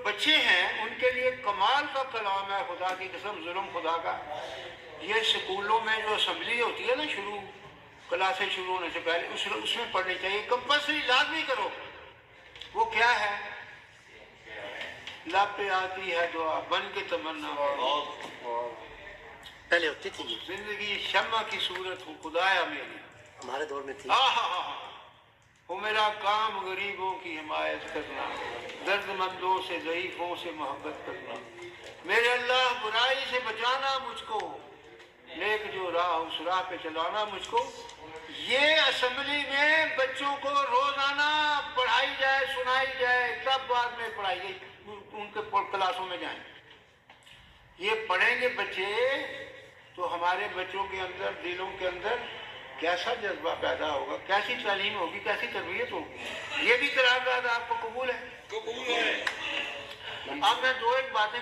بچے ہیں ان کے لیے کمال کا کلام ہے، خدا کی قسم، ظلم خدا کا۔ یہ سکولوں میں جو اسمبلی ہوتی ہے نا، شروع کلاسیں شروع ہونے سے پہلے اس میں پڑھنی چاہیے، کمپلسری لازمی کرو۔ وہ کیا ہے؟ لب پہ آتی ہے دعا بن کے تمنا، پہلے ہوتی تھی، زندگی شمع کی صورت ہو خدایا میری، ہمارے دور میں تھی۔ وہ میرا کام غریبوں کی حمایت کرنا، درد مندوں سے ضعیفوں سے محبت کرنا، میرے اللہ برائی سے بچانا مجھ کو، نیک جو راہ اس راہ پہ چلانا مجھ کو۔ یہ اسمبلی میں بچوں کو روزانہ پڑھائی جائے، سنائی جائے، تب بعد میں پڑھائی جائے، ان کے کلاسوں میں جائیں۔ یہ پڑھیں گے بچے تو ہمارے بچوں کے اندر، دلوں کے اندر کیسا جذبہ پیدا ہوگا، کیسی تعلیم ہوگی، کیسی تربیت ہوگی۔ یہ بھی قرارداد آپ کو قبول ہے؟ قبول ہے۔ اب میں دو ایک باتیں